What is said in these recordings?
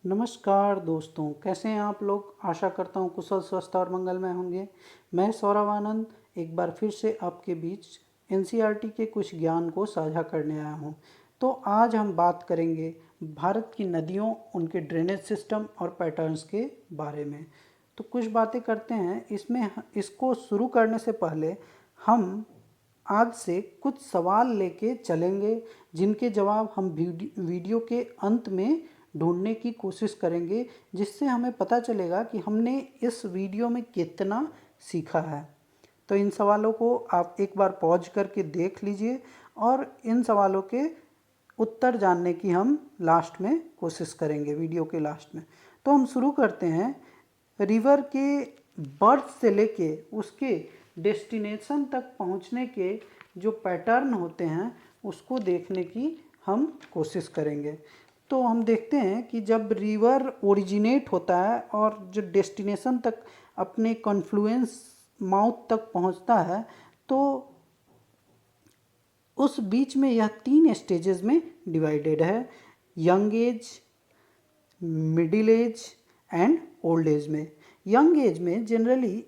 नमस्कार दोस्तों, कैसे हैं आप लोग। आशा करता हूँ कुशल स्वस्थ और मंगलमय होंगे। मैं सौरभ आनंद एक बार फिर से आपके बीच एनसीईआरटी के कुछ ज्ञान को साझा करने आया हूँ। तो आज हम बात करेंगे भारत की नदियों, उनके ड्रेनेज सिस्टम और पैटर्न्स के बारे में। तो कुछ बातें करते हैं इसमें। इसको शुरू करने से पहले हम आज से कुछ सवाल लेके चलेंगे, जिनके जवाब हम वीडियो के अंत में ढूंढने की कोशिश करेंगे, जिससे हमें पता चलेगा कि हमने इस वीडियो में कितना सीखा है। तो इन सवालों को आप एक बार पॉज करके देख लीजिए और इन सवालों के उत्तर जानने की हम लास्ट में कोशिश करेंगे, वीडियो के लास्ट में। तो हम शुरू करते हैं। रिवर के बर्थ से लेके उसके डेस्टिनेशन तक पहुंचने के जो पैटर्न होते हैं उसको देखने की हम कोशिश करेंगे। तो हम देखते हैं कि जब रिवर ओरिजिनेट होता है और जो डेस्टिनेशन तक अपने कॉन्फ्लुएंस माउथ तक पहुंचता है, तो उस बीच में यह 3 स्टेजेस में डिवाइडेड है: young age, middle age and old age में। यंग एज में जनरली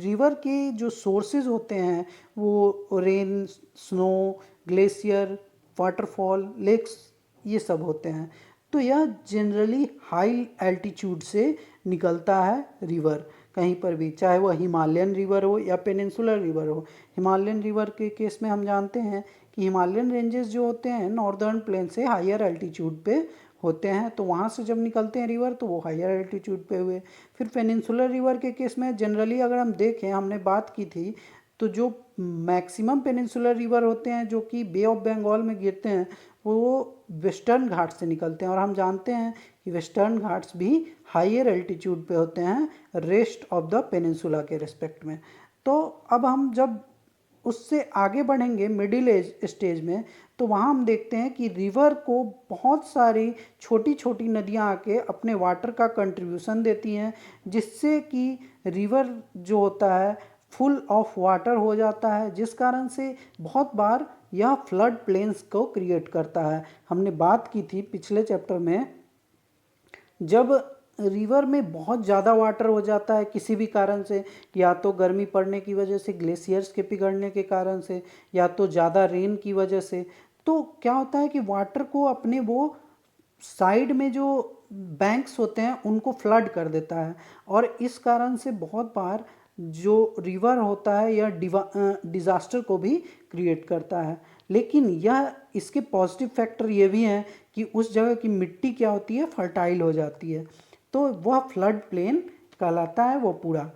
रिवर के जो सोर्सेज होते हैं वो rain, snow, glacier, waterfall, lakes, ये सब होते हैं। तो यह जनरली हाई एल्टीट्यूड से निकलता है रिवर, कहीं पर भी, चाहे वह हिमालयन रिवर हो या पेनिनसुलर रिवर हो। हिमालयन रिवर के केस में हम जानते हैं कि हिमालयन रेंजेस जो होते हैं नॉर्दर्न प्लेन से हायर एल्टीट्यूड पे होते हैं, तो वहाँ से जब निकलते हैं रिवर तो वो हायर एल्टीट्यूड पे हुए। फिर पेनिनसुलर रिवर के केस में जनरली अगर हम देखें, हमने बात की थी, तो जो मैक्सिमम पेनिनसुलर रिवर होते हैं जो कि बे ऑफ बंगाल में गिरते हैं, वो वेस्टर्न घाट से निकलते हैं। और हम जानते हैं कि वेस्टर्न घाट्स भी हायर एल्टीट्यूड पे होते हैं रेस्ट ऑफ द पेनिनसुला के रिस्पेक्ट में। तो अब हम जब उससे आगे बढ़ेंगे मिडिल एज स्टेज में, तो वहाँ हम देखते हैं कि रिवर को बहुत सारी छोटी छोटी नदियाँ आके अपने वाटर का कंट्रीब्यूशन देती हैं, जिससे कि रिवर जो होता है फुल ऑफ वाटर हो जाता है, जिस कारण से बहुत बार यह फ्लड प्लेन्स को क्रिएट करता है। हमने बात की थी पिछले चैप्टर में, जब रिवर में बहुत ज़्यादा वाटर हो जाता है किसी भी कारण से, या तो गर्मी पड़ने की वजह से, ग्लेशियर्स के पिघलने के कारण से, या तो ज़्यादा रेन की वजह से, तो क्या होता है कि वाटर को अपने वो साइड में जो बैंक्स होते हैं उनको फ्लड कर देता है। और इस कारण से बहुत बार जो रिवर होता है यह डिज़ास्टर को भी क्रिएट करता है। लेकिन यह इसके पॉजिटिव फैक्टर ये भी हैं कि उस जगह की मिट्टी क्या होती है, फर्टाइल हो जाती है, तो वह फ्लड प्लेन कहलाता है वो पूरा।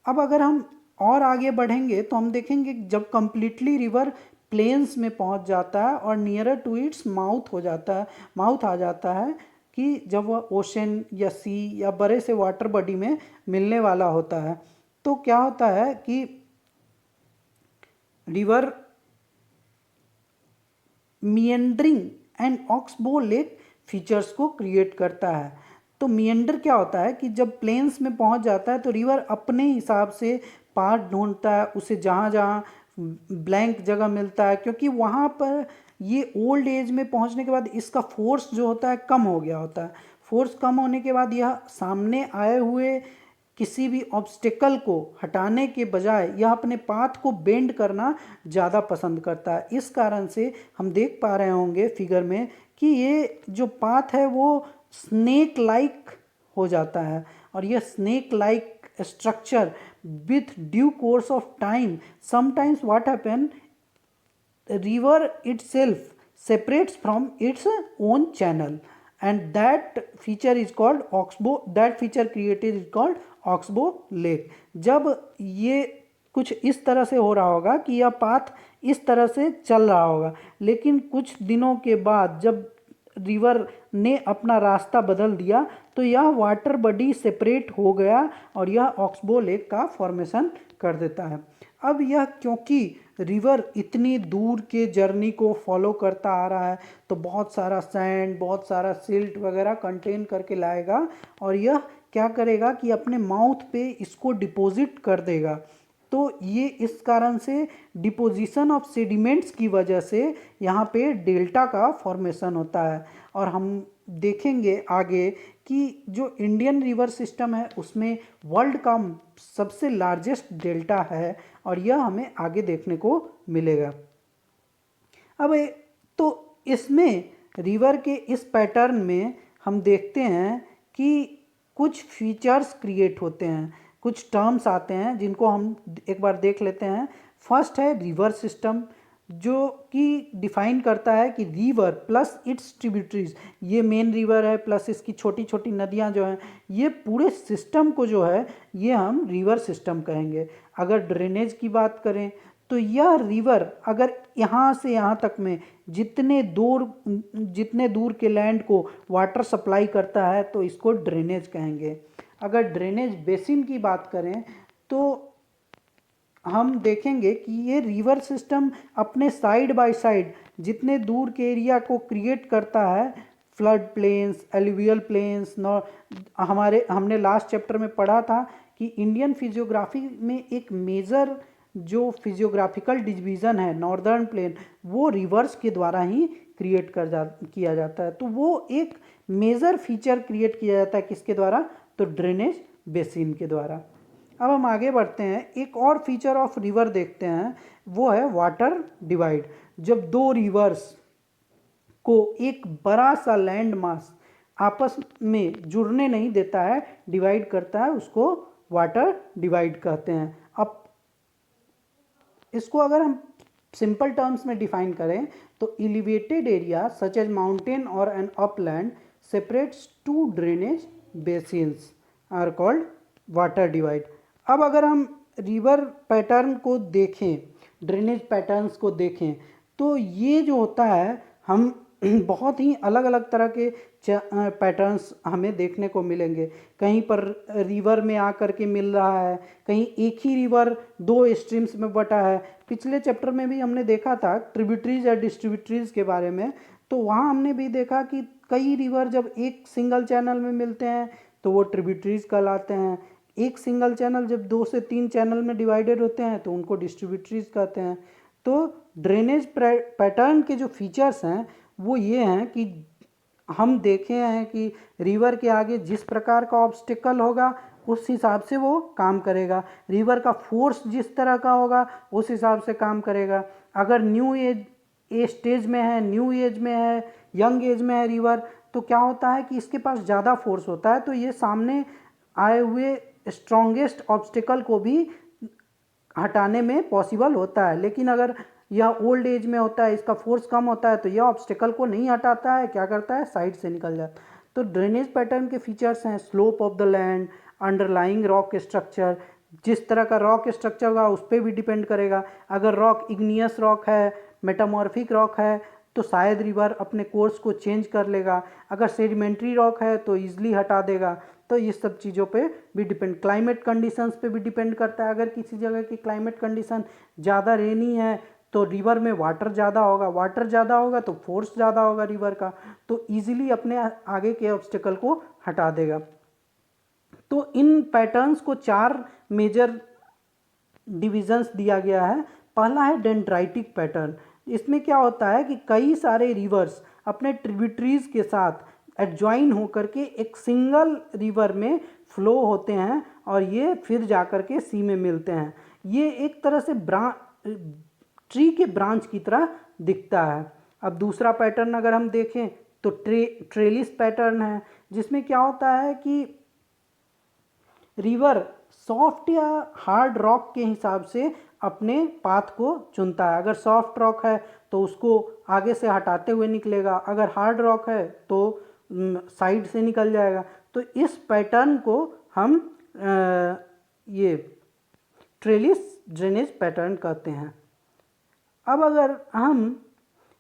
अब अगर हम और आगे बढ़ेंगे तो हम देखेंगे जब कम्प्लीटली रिवर प्लेन्स में पहुंच जाता है और नियरर टू इट्स माउथ हो जाता है, माउथ आ जाता है, कि जब वह ओशन या सी या बड़े से वाटर बॉडी में मिलने वाला होता है, तो क्या होता है कि river meandering and oxbow lake features को क्रिएट करता है। तो मिएंडर क्या होता है कि जब प्लेन्स में पहुंच जाता है तो रिवर अपने हिसाब से पाथ ढूंढता है, उसे जहाँ जहाँ ब्लैंक जगह मिलता है, क्योंकि वहाँ पर ये ओल्ड एज में पहुँचने के बाद इसका फोर्स जो होता है कम हो गया होता है। फोर्स कम होने के बाद यह सामने आए हुए किसी भी ऑब्स्टिकल को हटाने के बजाय यह अपने पाथ को बेंड करना ज़्यादा पसंद करता है। इस कारण से हम देख पा रहे होंगे फिगर में कि ये जो पाथ है वो स्नेक लाइक हो जाता है, और यह snake like structure with due course of time sometimes what happen, river itself separates from its own channel, and that feature is called oxbow, that feature created is called oxbow lake। जब ये कुछ इस तरह से हो रहा होगा कि यह पाथ इस तरह से चल रहा होगा, लेकिन कुछ दिनों के बाद जब रिवर ने अपना रास्ता बदल दिया तो यह वाटर बॉडी सेपरेट हो गया और यह ऑक्सबो लेक का फॉर्मेशन कर देता है। अब यह क्योंकि रिवर इतनी दूर के जर्नी को फॉलो करता आ रहा है, तो बहुत सारा सैंड, बहुत सारा सिल्ट वगैरह कंटेन करके लाएगा, और यह क्या करेगा कि अपने माउथ पे इसको डिपॉजिट कर देगा। तो ये इस कारण से डिपोजिशन ऑफ सेडिमेंट्स की वजह से यहाँ पे डेल्टा का फॉर्मेशन होता है। और हम देखेंगे आगे कि जो इंडियन रिवर सिस्टम है उसमें वर्ल्ड का सबसे लार्जेस्ट डेल्टा है और यह हमें आगे देखने को मिलेगा। अब तो इसमें रिवर के इस पैटर्न में हम देखते हैं कि कुछ फीचर्स क्रिएट होते हैं, कुछ टर्म्स आते हैं जिनको हम एक बार देख लेते हैं। फर्स्ट है रिवर सिस्टम, जो कि डिफाइन करता है कि रिवर प्लस इट्स ट्रिब्यूटरीज, ये मेन रिवर है प्लस इसकी छोटी छोटी नदियां जो हैं, ये पूरे सिस्टम को जो है ये हम रिवर सिस्टम कहेंगे। अगर ड्रेनेज की बात करें तो यह रिवर अगर यहाँ से यहाँ तक में जितने दूर के लैंड को वाटर सप्लाई करता है तो इसको ड्रेनेज कहेंगे। अगर ड्रेनेज बेसिन की बात करें तो हम देखेंगे कि ये रिवर सिस्टम अपने साइड बाय साइड जितने दूर के एरिया को क्रिएट करता है, फ्लड प्लेन्स, एलुवियल प्लेन्स, हमने लास्ट चैप्टर में पढ़ा था कि इंडियन फिजियोग्राफी में एक मेजर जो फिजियोग्राफिकल डिवीज़न है नॉर्दर्न प्लेन, वो रिवर्स के द्वारा ही क्रिएट किया जाता है। तो वो एक मेजर फीचर क्रिएट किया जाता है किसके द्वारा, तो ड्रेनेज बेसिन के द्वारा। अब हम आगे बढ़ते हैं, एक और फीचर ऑफ रिवर देखते हैं, वो है वाटर डिवाइड। जब दो रिवर्स को एक बड़ा सा लैंड मास आपस में जुड़ने नहीं देता है, डिवाइड करता है, उसको वाटर डिवाइड कहते हैं। अब इसको अगर हम सिंपल टर्म्स में डिफाइन करें तो elevated area such as mountain और an upland separates two drainage basins are called water divide. अब अगर हम रिवर पैटर्न को देखें, ड्रेनेज पैटर्न्स को देखें, तो ये जो होता है हम बहुत ही अलग अलग तरह के पैटर्न्स हमें देखने को मिलेंगे। कहीं पर रिवर में आकर के मिल रहा है, कहीं एक ही रिवर दो स्ट्रीम्स में बटा है। पिछले चैप्टर में भी हमने देखा था ट्रिब्यूटरीज या डिस्ट्रीब्यूटरीज के बारे में, तो वहाँ हमने भी देखा कि कई रिवर जब एक सिंगल चैनल में मिलते हैं तो वो ट्रिब्यूटरीज कहलाते हैं। एक सिंगल चैनल जब 2 से 3 चैनल में डिवाइडेड होते हैं तो उनको डिस्ट्रीब्यूटरीज कहते हैं। तो ड्रेनेज पैटर्न के जो फीचर्स हैं वो ये हैं कि हम देखे हैं कि रिवर के आगे जिस प्रकार का ऑब्स्टिकल होगा उस हिसाब से वो काम करेगा, रिवर का फोर्स जिस तरह का होगा उस हिसाब से काम करेगा। अगर न्यू एज स्टेज में है, न्यू एज में है, यंग एज में है रिवर, तो क्या होता है कि इसके पास ज़्यादा फोर्स होता है, तो ये सामने आए हुए स्ट्रॉन्गेस्ट ऑब्स्टिकल को भी हटाने में पॉसिबल होता है। लेकिन अगर यह ओल्ड एज में होता है, इसका फोर्स कम होता है, तो यह ऑब्स्टिकल को नहीं हटाता है, क्या करता है, साइड से निकल जाता है। तो ड्रेनेज पैटर्न के फीचर्स हैं slope of the land, underlying rock structure, जिस तरह का रॉक स्ट्रक्चर होगा उस पर भी डिपेंड करेगा। अगर रॉक इग्नियस रॉक है, मेटामॉर्फिक रॉक है, तो शायद रिवर अपने कोर्स को चेंज कर लेगा। अगर सेडिमेंट्री रॉक है तो ईजिली हटा देगा। तो ये सब चीज़ों पे भी डिपेंड, क्लाइमेट कंडीशंस पे भी डिपेंड करता है। अगर किसी जगह की क्लाइमेट कंडीशन ज़्यादा रेनी है तो रिवर में वाटर ज़्यादा होगा, वाटर ज़्यादा होगा तो फोर्स ज़्यादा होगा रिवर का, तो ईजिली अपने आगे के ऑब्स्टिकल को हटा देगा। तो इन पैटर्न्स को 4 मेजर डिविजन्स दिया गया है। पहला है डेंड्राइटिक पैटर्न। इसमें क्या होता है कि कई सारे रिवर्स अपने ट्रिब्यूटरीज के साथ एडजॉइन होकर के एक सिंगल रिवर में फ्लो होते हैं और ये फिर जाकर के सी में मिलते हैं। ये एक तरह से ट्री के ब्रांच की तरह दिखता है। अब दूसरा पैटर्न अगर हम देखें तो ट्रेलिस पैटर्न है, जिसमें क्या होता है कि रिवर सॉफ्ट या हार्ड रॉक के हिसाब से अपने पाथ को चुनता है। अगर सॉफ्ट रॉक है तो उसको आगे से हटाते हुए निकलेगा, अगर हार्ड रॉक है तो साइड से निकल जाएगा। तो इस पैटर्न को हम ये ट्रेलिस ड्रेनेज पैटर्न कहते हैं। अब अगर हम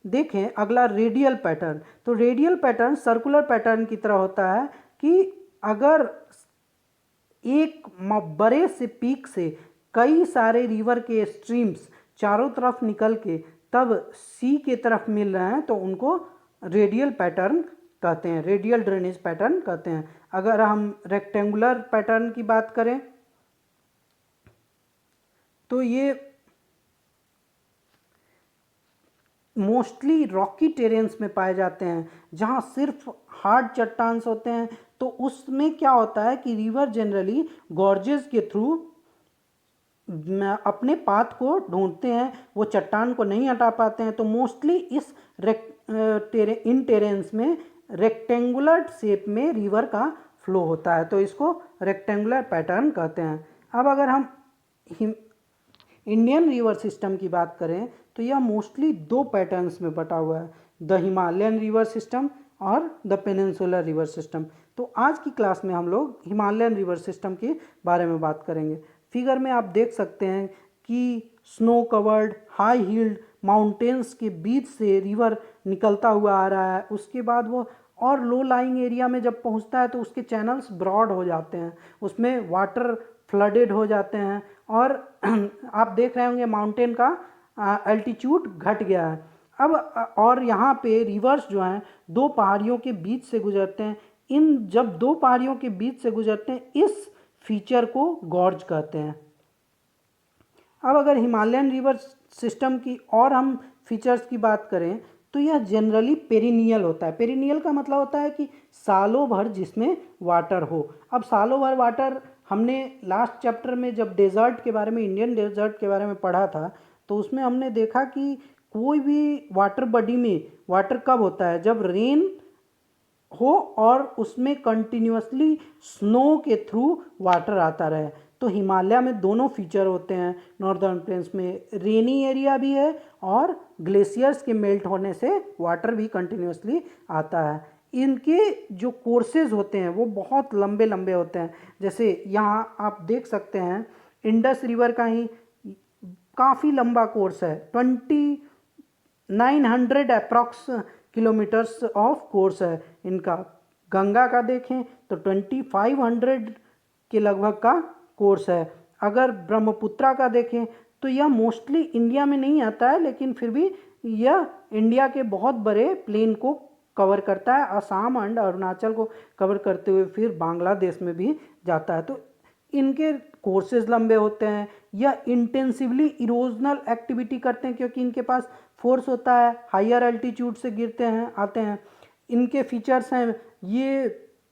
देखें अगला रेडियल पैटर्न, तो रेडियल पैटर्न सर्कुलर पैटर्न की तरह होता है कि अगर एक बड़े से पीक से कई सारे रिवर के स्ट्रीम्स चारों तरफ निकल के तब सी के तरफ मिल रहे हैं तो उनको रेडियल पैटर्न कहते हैं, रेडियल ड्रेनेज पैटर्न कहते हैं। अगर हम रेक्टेंगुलर पैटर्न की बात करें तो ये मोस्टली रॉकी टेरेन्स में पाए जाते हैं, जहाँ सिर्फ हार्ड चट्टान होते हैं। तो उसमें क्या होता है कि रिवर जनरली गॉर्जेस के थ्रू अपने पाथ को ढूंढते हैं, वो चट्टान को नहीं हटा पाते हैं। तो मोस्टली इस इन टेरेन्स में रेक्टेंगुलर शेप में रिवर का फ्लो होता है, तो इसको रेक्टेंगुलर पैटर्न कहते हैं। अब अगर हम इंडियन रिवर सिस्टम की बात करें तो यह मोस्टली दो पैटर्न्स में बटा हुआ है, द हिमालयन रिवर सिस्टम और द पेनिनसुलर रिवर सिस्टम। तो आज की क्लास में हम लोग हिमालयन रिवर सिस्टम के बारे में बात करेंगे। फिगर में आप देख सकते हैं कि snow covered high healed mountains के बीच से रिवर निकलता हुआ आ रहा है। उसके बाद वो और लो लाइंग एरिया में जब पहुंचता है तो उसके चैनल्स ब्रॉड हो जाते हैं, उसमें वाटर फ्लडेड हो जाते हैं और आप देख रहे होंगे माउंटेन का एल्टीट्यूड घट गया है। अब और यहाँ पे रिवर्स जो हैं दो पहाड़ियों के बीच से गुजरते हैं। इन जब दो पहाड़ियों के बीच से गुजरते हैं इस फीचर को गॉर्ज कहते हैं। अब अगर हिमालयन रिवर सिस्टम की और हम फीचर्स की बात करें तो यह जनरली पेरिनियल होता है। पेरिनियल का मतलब होता है कि सालों भर जिसमें वाटर हो। अब सालों भर वाटर हमने लास्ट चैप्टर में जब डेजर्ट के बारे में, इंडियन डेजर्ट के बारे में पढ़ा था, तो उसमें हमने देखा कि कोई भी वाटर बॉडी में वाटर कब होता है, जब रेन हो और उसमें कंटिन्यूसली स्नो के थ्रू वाटर आता रहे। तो हिमालय में दोनों फीचर होते हैं। नॉर्दर्न प्लेन्स में रेनी एरिया भी है और ग्लेशियर्स के मेल्ट होने से वाटर भी कंटिन्यूसली आता है। इनके जो कोर्सेज होते हैं वो बहुत लंबे लंबे होते हैं। जैसे यहाँ आप देख सकते हैं इंडस रिवर का ही काफ़ी लंबा कोर्स है, 2900 अप्रॉक्स किलोमीटर्स ऑफ कोर्स है इनका। गंगा का देखें तो 2500 के लगभग का कोर्स है। अगर ब्रह्मपुत्रा का देखें तो यह मोस्टली इंडिया में नहीं आता है, लेकिन फिर भी यह इंडिया के बहुत बड़े प्लेन को कवर करता है, असम एंड अरुणाचल को कवर करते हुए फिर बांग्लादेश में भी जाता है। तो इनके कोर्सेज लंबे होते हैं। यह इंटेंसिवली इरोजनल एक्टिविटी करते हैं क्योंकि इनके पास फोर्स होता है, हायर एल्टीट्यूड से गिरते हैं आते हैं। इनके फीचर्स हैं ये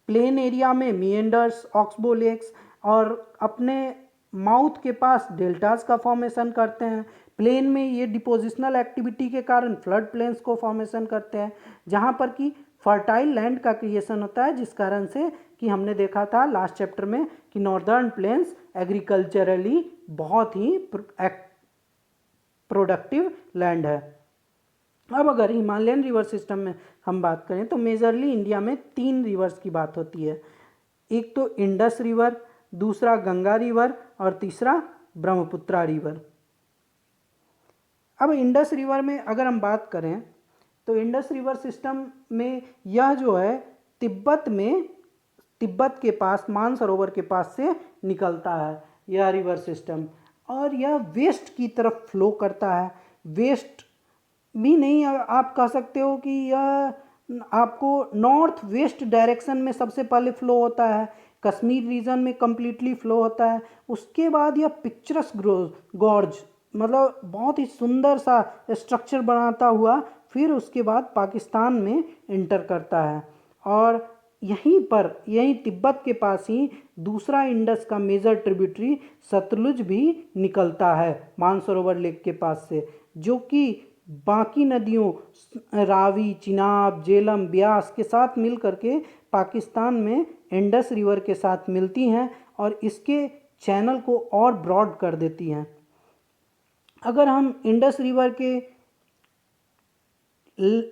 प्लेन एरिया में मिएंडर्स, ऑक्सबो लेक्स और अपने माउथ के पास डेल्टास का फॉर्मेशन करते हैं। प्लेन में ये डिपोजिशनल एक्टिविटी के कारण फ्लड प्लेन्स को फॉर्मेशन करते हैं, जहाँ पर कि फर्टाइल लैंड का क्रिएशन होता है, जिस कारण से कि हमने देखा था लास्ट चैप्टर में कि नॉर्दर्न प्लेन्स एग्रीकल्चरली बहुत ही प्रोडक्टिव लैंड है। अब अगर हिमालयन रिवर सिस्टम में हम बात करें तो मेजरली इंडिया में 3 रिवर्स की बात होती है। एक तो इंडस रिवर, दूसरा गंगा रिवर और तीसरा ब्रह्मपुत्रा रिवर। अब इंडस रिवर में अगर हम बात करें तो इंडस रिवर सिस्टम में यह जो है तिब्बत के पास मानसरोवर के पास से निकलता है यह रिवर सिस्टम, और यह वेस्ट की तरफ फ्लो करता है। वेस्ट भी नहीं, आप कह सकते हो कि यह आपको नॉर्थ वेस्ट डायरेक्शन में सबसे पहले फ्लो होता है, कश्मीर रीजन में कम्प्लीटली फ्लो होता है। उसके बाद यह पिक्चरस गॉर्ज मतलब बहुत ही सुंदर सा स्ट्रक्चर बनाता हुआ फिर उसके बाद पाकिस्तान में इंटर करता है, और यहीं तिब्बत के पास ही दूसरा इंडस का मेजर ट्रिब्यूटरी सतलुज भी निकलता है मानसरोवर लेक के पास से, जो कि बाकी नदियों रावी, चिनाब, झेलम, ब्यास के साथ मिल करके पाकिस्तान में इंडस रिवर के साथ मिलती हैं और इसके चैनल को और ब्रॉड कर देती हैं। अगर हम इंडस रिवर के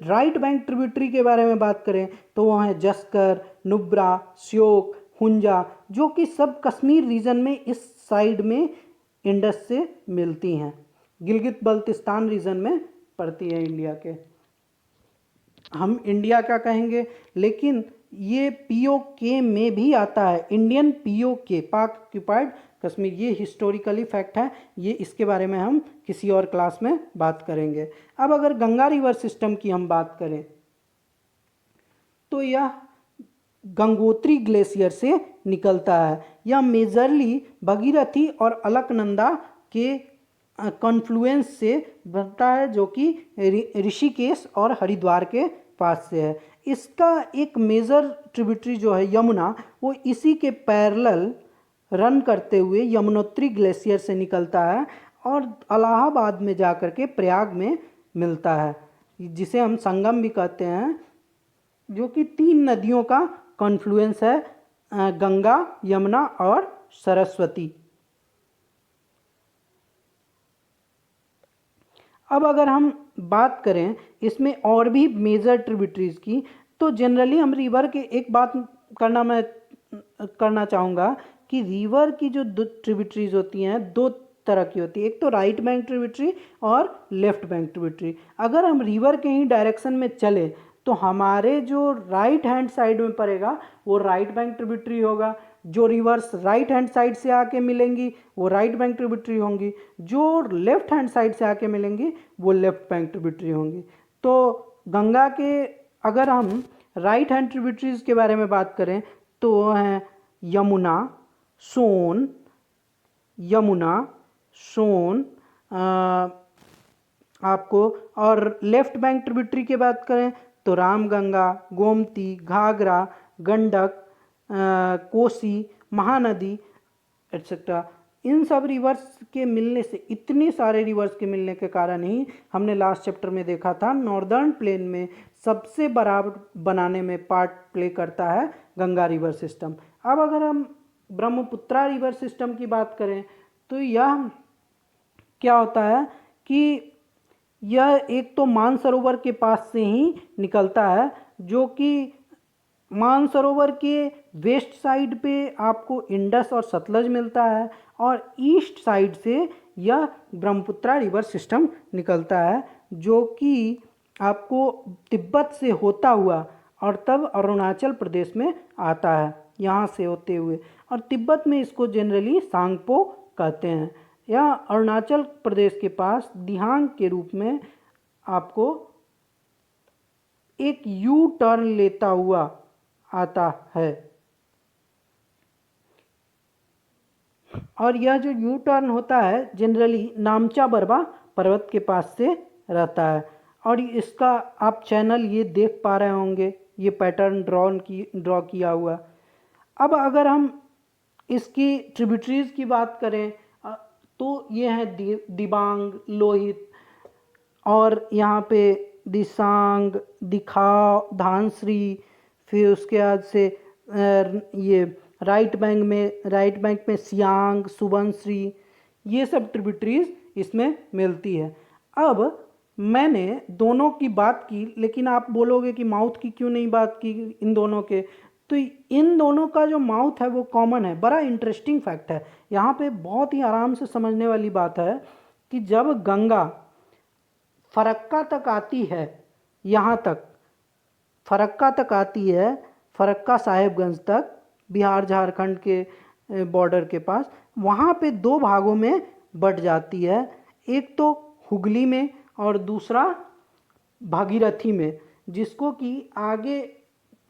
राइट बैंक ट्रिब्यूटरी के बारे में बात करें तो वहाँ है जस्कर, नुब्रा, श्योक, हुंजा, जो कि सब कश्मीर रीजन में इस साइड में इंडस से मिलती हैं। गिलगित बल्तिस्तान रीजन में पड़ती है इंडिया के। हम इंडिया क्या कहेंगे, लेकिन ये पीओके में भी आता है, इंडियन पीओके, पाक ऑक्यूपाइड कश्मीर। ये हिस्टोरिकली फैक्ट है, ये इसके बारे में हम किसी और क्लास में बात करेंगे। अब अगर गंगा रिवर सिस्टम की हम बात करें तो यह गंगोत्री ग्लेशियर से निकलता है। यह मेजरली भगीरथी और अलकनंदा के कॉन्फ्लुएंस से बनता है, जो कि ऋषिकेश और हरिद्वार के पास से है। इसका एक मेजर ट्रिब्यूटरी जो है यमुना, वो इसी के पैरेलल रन करते हुए यमुनोत्री ग्लेशियर से निकलता है और इलाहाबाद में जाकर के प्रयाग में मिलता है, जिसे हम संगम भी कहते हैं, जो कि 3 नदियों का कॉन्फ्लुएंस है, गंगा, यमुना और सरस्वती। अब अगर हम बात करें इसमें और भी मेजर ट्रिब्यूटरीज की, तो जनरली हम रिवर के एक बात करना चाहूँगा कि रिवर की जो दो ट्रिब्यूटरीज होती हैं, 2 तरह की होती है। एक तो राइट बैंक ट्रिब्यूटरी और लेफ्ट बैंक ट्रिब्यूटरी। अगर हम रिवर के ही डायरेक्शन में चले तो हमारे जो राइट हैंड साइड में पड़ेगा वो राइट बैंक ट्रिब्यूटरी होगा, जो रिवर्स राइट हैंड साइड से आके मिलेंगी वो राइट बैंक ट्रिब्यूटरी होंगी, जो लेफ्ट हैंड साइड से आके मिलेंगी वो लेफ्ट बैंक ट्रिब्यूटरी होंगी। तो गंगा के अगर हम राइट हैंड ट्रिब्यूटरीज के बारे में बात करें तो वो हैं यमुना, सोन, यमुना, सोन, आपको, और लेफ्ट बैंक ट्रिब्यूटरी की बात करें तो रामगंगा, गोमती, घाघरा, गंडक, कोसी, महानदी एट्सेट्रा। इन सब रिवर्स के मिलने से, इतने सारे रिवर्स के मिलने के कारण ही हमने लास्ट चैप्टर में देखा था नॉर्दर्न प्लेन में सबसे बड़ा बनाने में पार्ट प्ले करता है गंगा रिवर सिस्टम। अब अगर हम ब्रह्मपुत्रा रिवर सिस्टम की बात करें तो यह क्या होता है कि यह एक तो मानसरोवर के पास से ही निकलता है, जो कि मानसरोवर के वेस्ट साइड पे आपको इंडस और सतलज मिलता है, और ईस्ट साइड से यह ब्रह्मपुत्रा रिवर सिस्टम निकलता है, जो कि आपको तिब्बत से होता हुआ और तब अरुणाचल प्रदेश में आता है यहाँ से होते हुए, और तिब्बत में इसको जनरली सांगपो कहते हैं। यह अरुणाचल प्रदेश के पास दिहांग के रूप में आपको एक यू टर्न लेता हुआ आता है, और यह जो यू टर्न होता है जनरली नामचा बरवा पर्वत के पास से रहता है, और इसका आप चैनल ये देख पा रहे होंगे, ये पैटर्न ड्रॉ किया हुआ। अब अगर हम इसकी ट्रिब्यूटरीज की बात करें तो ये हैं दिबांग, लोहित, और यहाँ पे दिसांग, दिखाव, धानश्री, फिर उसके बाद से ये राइट बैंक में सियांग, सुबनश्री, ये सब ट्रिब्यूटरीज इसमें मिलती है। अब मैंने दोनों की बात की, लेकिन आप बोलोगे कि माउथ की क्यों नहीं बात की इन दोनों के, तो इन दोनों का जो माउथ है वो कॉमन है। बड़ा इंटरेस्टिंग फैक्ट है यहाँ पे, बहुत ही आराम से समझने वाली बात है कि जब गंगा फरक्का तक आती है, यहाँ तक फरक्का तक आती है, फरक्का साहेबगंज तक, बिहार झारखंड के बॉर्डर के पास, वहाँ पे 2 भागों में बट जाती है, एक तो हुगली में और दूसरा भागीरथी में, जिसको कि आगे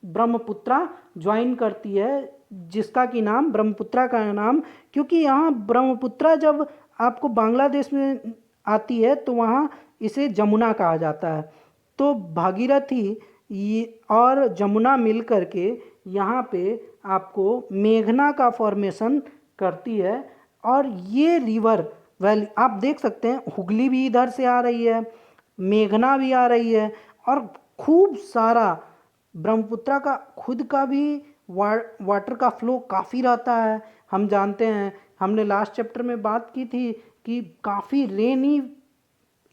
ब्रह्मपुत्रा ज्वाइन करती है, जिसका कि नाम ब्रह्मपुत्रा का नाम, क्योंकि यहाँ ब्रह्मपुत्रा जब आपको बांग्लादेश में आती है तो वहाँ इसे जमुना कहा जाता है। तो भागीरथी और जमुना मिल करके यहाँ पे आपको मेघना का फॉर्मेशन करती है, और ये रिवर वैली आप देख सकते हैं, हुगली भी इधर से आ रही है, मेघना भी आ रही है, और खूब सारा ब्रह्मपुत्रा का खुद का भी वाटर का फ्लो काफ़ी रहता है। हम जानते हैं, हमने लास्ट चैप्टर में बात की थी कि काफ़ी रेनी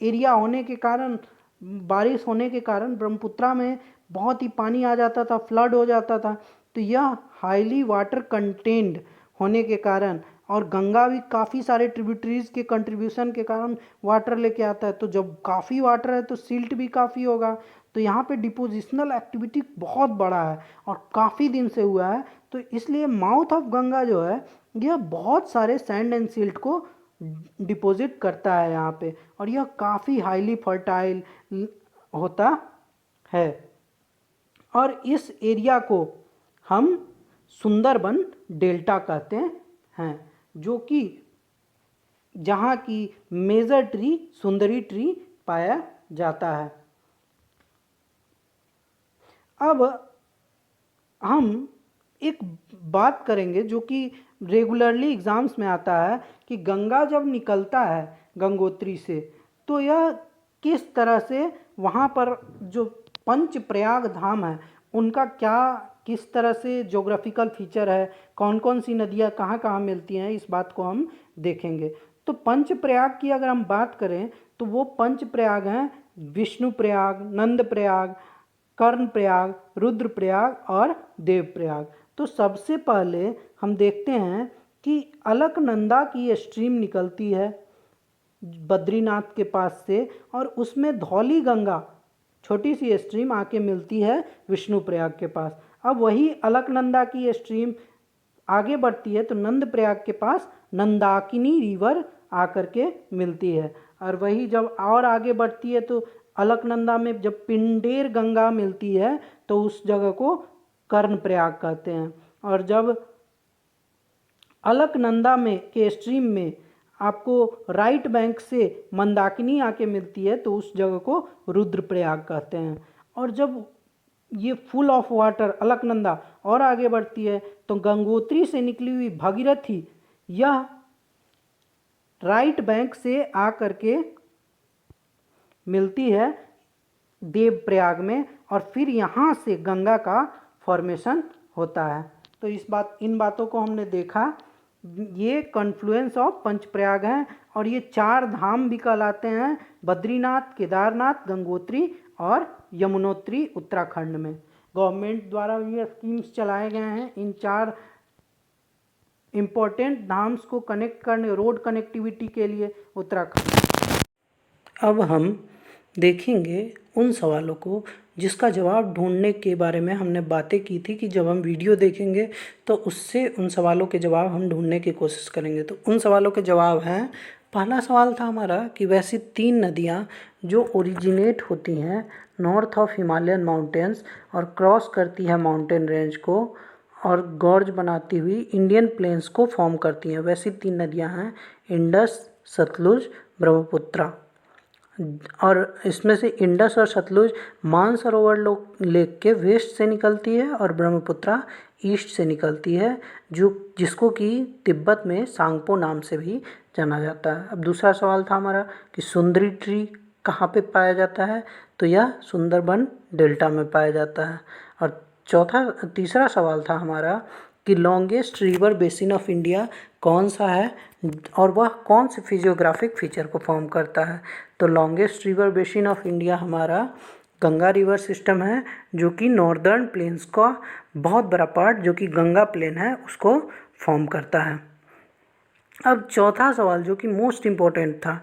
एरिया होने के कारण, बारिश होने के कारण ब्रह्मपुत्रा में बहुत ही पानी आ जाता था, फ्लड हो जाता था। तो यह हाईली वाटर कंटेन्ड होने के कारण, और गंगा भी काफ़ी सारे ट्रिब्यूटरीज के कंट्रीब्यूशन के कारण वाटर लेके आता है, तो जब काफ़ी वाटर है तो सिल्ट भी काफ़ी होगा, तो यहाँ पे डिपोजिशनल एक्टिविटी बहुत बड़ा है और काफ़ी दिन से हुआ है। तो इसलिए माउथ ऑफ गंगा जो है यह बहुत सारे सैंड एंड सिल्ट को डिपॉजिट करता है यहाँ पे, और यह काफ़ी हाईली फर्टाइल होता है, और इस एरिया को हम सुंदरबन डेल्टा कहते हैं, जो कि जहाँ की मेजर ट्री सुंदरी ट्री पाया जाता है। अब हम एक बात करेंगे जो कि रेगुलरली एग्ज़ाम्स में आता है कि गंगा जब निकलता है गंगोत्री से तो यह किस तरह से वहाँ पर जो पंच प्रयाग धाम है उनका क्या किस तरह से ज्योग्राफिकल फीचर है, कौन कौन सी नदियाँ कहाँ कहाँ मिलती हैं, इस बात को हम देखेंगे। तो पंच प्रयाग की अगर हम बात करें तो वो पंच प्रयाग हैं विष्णु प्रयाग, नंद प्रयाग, कर्ण प्रयाग, रुद्र प्रयाग और देव प्रयाग। तो सबसे पहले हम देखते हैं कि अलकनंदा की स्ट्रीम निकलती है बद्रीनाथ के पास से और उसमें धौली गंगा छोटी सी स्ट्रीम आके मिलती है विष्णु प्रयाग के पास। अब वही अलकनंदा की स्ट्रीम आगे बढ़ती है तो नंद प्रयाग के पास नंदाकिनी रिवर आकर के मिलती है और वही जब और आगे बढ़ती है तो अलकनंदा में जब पिंडेर गंगा मिलती है तो उस जगह को कर्ण प्रयाग कहते हैं। और जब अलकनंदा में के स्ट्रीम में आपको राइट बैंक से मंदाकिनी आके मिलती है तो उस जगह को रुद्र प्रयाग कहते हैं। और जब ये फुल ऑफ वाटर अलकनंदा और आगे बढ़ती है तो गंगोत्री से निकली हुई भागीरथी यह राइट बैंक से आकर के मिलती है देव प्रयाग में और फिर यहाँ से गंगा का फॉर्मेशन होता है। तो इन बातों को हमने देखा। ये कॉन्फ्लुएंस ऑफ पंचप्रयाग हैं और ये 4 धाम भी कहलाते हैं बद्रीनाथ, केदारनाथ, गंगोत्री और यमुनोत्री उत्तराखंड में। गवर्नमेंट द्वारा ये स्कीम्स चलाए गए हैं इन 4 इम्पोर्टेंट धाम्स को कनेक्ट करने रोड कनेक्टिविटी के लिए उत्तराखंड। अब हम देखेंगे उन सवालों को जिसका जवाब ढूंढने के बारे में हमने बातें की थी कि जब हम वीडियो देखेंगे तो उससे उन सवालों के जवाब हम ढूंढने की कोशिश करेंगे। तो उन सवालों के जवाब हैं, पहला सवाल था हमारा कि वैसी 3 नदियाँ जो ओरिजिनेट होती हैं नॉर्थ ऑफ हिमालयन माउंटेन्स और क्रॉस करती है माउंटेन रेंज को और गॉर्ज बनाती हुई इंडियन प्लेन्स को फॉर्म करती हैं, वैसी 3 नदियाँ हैं इंडस, सतलुज, ब्रह्मपुत्रा। और इसमें से इंडस और सतलुज मानसरोवर लेक के वेस्ट से निकलती है और ब्रह्मपुत्रा ईस्ट से निकलती है जिसको कि तिब्बत में सांगपो नाम से भी जाना जाता है। अब दूसरा सवाल था हमारा कि सुंदरी ट्री कहाँ पे पाया जाता है, तो यह सुंदरबन डेल्टा में पाया जाता है। और तीसरा सवाल था हमारा कि longest river basin of India कौन सा है और वह कौन से फिजियोग्राफिक फीचर को फॉर्म करता है। तो longest river basin of India हमारा गंगा रिवर सिस्टम है जो कि नॉर्दर्न प्लेन्स का बहुत बड़ा पार्ट जो कि गंगा प्लेन है उसको फॉर्म करता है। अब चौथा सवाल जो कि मोस्ट इम्पोर्टेंट था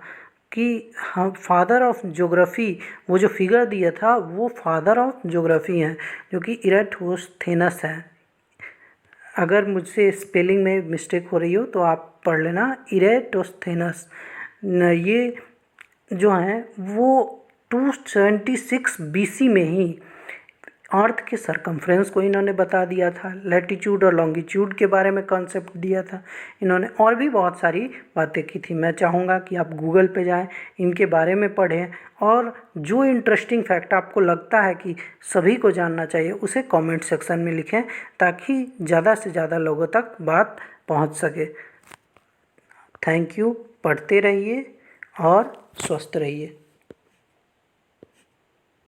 कि हम फादर ऑफ ज्योग्राफी, वो जो फिगर दिया था वो फादर ऑफ ज्योग्राफी हैं जो कि इरेटोस्थेनस है। अगर मुझसे स्पेलिंग में मिस्टेक हो रही हो तो आप पढ़ लेना इरेटोस्थेनस। ये जो हैं वो 276 BC में ही अर्थ के सरकमफ्रेंस को इन्होंने बता दिया था, लैटिट्यूड और लॉन्गिट्यूड के बारे में कॉन्सेप्ट दिया था इन्होंने, और भी बहुत सारी बातें की थी। मैं चाहूँगा कि आप गूगल पे जाएं, इनके बारे में पढ़ें और जो इंटरेस्टिंग फैक्ट आपको लगता है कि सभी को जानना चाहिए उसे कमेंट सेक्शन में लिखें ताकि ज़्यादा से ज़्यादा लोगों तक बात पहुंच सके। थैंक यू, पढ़ते रहिए और स्वस्थ रहिए।